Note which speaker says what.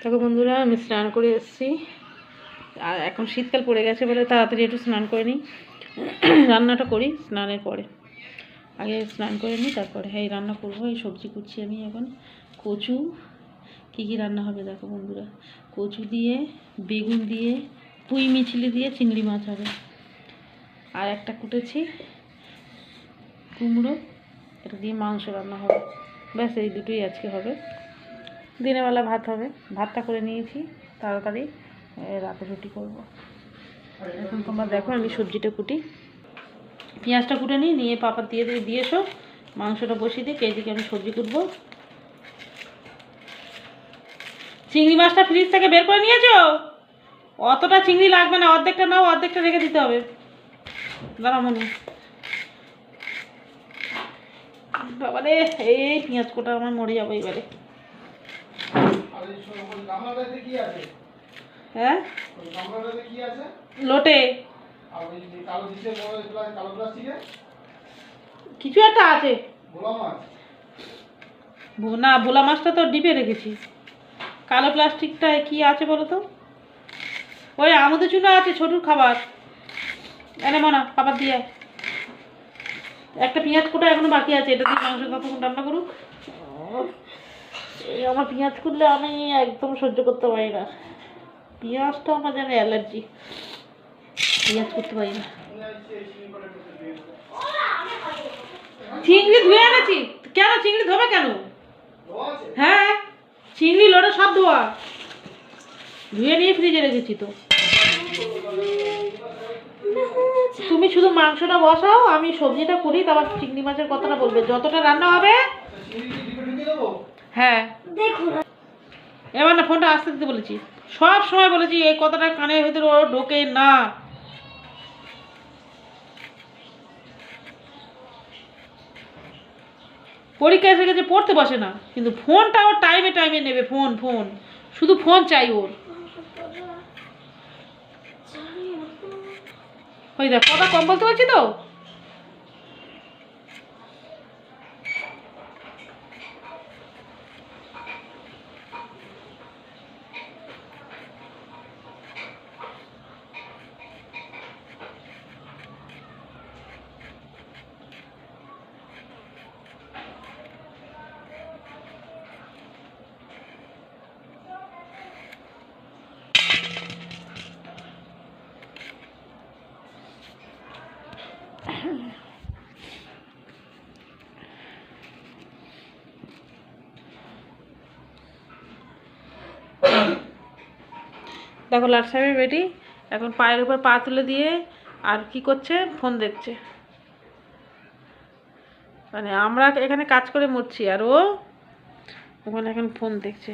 Speaker 1: দেখো বন্ধুরা, আমি স্নান করে এসেছি। আর এখন শীতকাল পড়ে গেছে বলে তাড়াতাড়ি একটু স্নান করে নিই। রান্নাটা করি স্নানের পরে, আগে স্নান করে নিই তারপরে এই রান্না করবো। এই সবজি কুচ্ছি আমি এখন। কচু, কী কী রান্না হবে দেখো বন্ধুরা। কচু দিয়ে, বেগুন দিয়ে, পুঁই মিছলি দিয়ে চিংড়ি মাছ হবে। আর একটা কুটেছি কুমড়ো, এটা দিয়ে মাংস রান্না হবে। ব্যাস এই দুটোই আজকে হবে। দিনের বেলা ভাত হবে, ভাতটা করে নিয়েছি তাড়াতাড়ি, রাতে রুটি করব। এখন তোমরা দেখো আমি সবজিটা কুটি, পেঁয়াজটা কুটে নিয়ে পাপা দিয়ে এসো, মাংসটা বসিয়ে দিই। এইদিকে আমি সবজি কুটবো। চিংড়ি মাছটা ফ্রিজ থেকে বের করে নিয়েছো? অতটা চিংড়ি লাগবে না, অর্ধেকটা নাও, অর্ধেকটা রেখে দিতে হবে। দাঁড়া মনে বাবারে, এই পেঁয়াজ কোটা আমার মরে যাবো এবারে। হ্যাঁ লোটে কিছু একটা আছে না, ভোলা মাছটা তো ডিপে রেখেছি। কালো প্লাস্টিকটায় কি আছে বলো তো? ওই আমাদের চুনা আছে, ছোটুর খাবার এনে মনা খাবার দিয়ে। একটা পেঁয়াজ কোটা এখনো বাকি আছে, এটা দিয়ে মাংস ততক্ষণ রান্না করুক। এই আমার পেঁয়াজ করলে আমি একদম সহ্য করতে পারি না। পেঁয়াজটা আমার যেন অ্যালার্জি, পেঁয়াজ করতে পারি না। চিংড়ি ধুয়ে এনেছি। কেন চিংড়ি ধোবে কেন? হ্যাঁ, চিংড়ি লোটা সব ধোয়া, ধুয়ে নিয়ে ফ্রিজে রেখেছি তো। তুমি শুধু মাংসটা বসাও, আমি সবজিটা করি, তারপর চিংড়ি মাছের কথাটা বলবে যতটা রান্না হবে। হ্যাঁ এবার না, ফোনটা আসতে দিতে বলেছি, সব সময় বলেছি এই কথাটা কানের ভিতরে ও ঢোকে না। পরীক্ষা এসে গেছে, পড়তে বসে না, কিন্তু ফোনটা ওর টাইমে টাইমে নেবে। ফোন ফোন শুধু ফোন চাই ওর। ওই দেখ কথা কম বলতে পারছি তো। দেখো লাট সাহেবের বেটি এখন পায়ের উপর পা তুলে দিয়ে আর কি করছে, ফোন দেখছে। মানে আমরা এখানে কাজ করে মরছি আর ও ওখানে এখন ফোন দেখছে।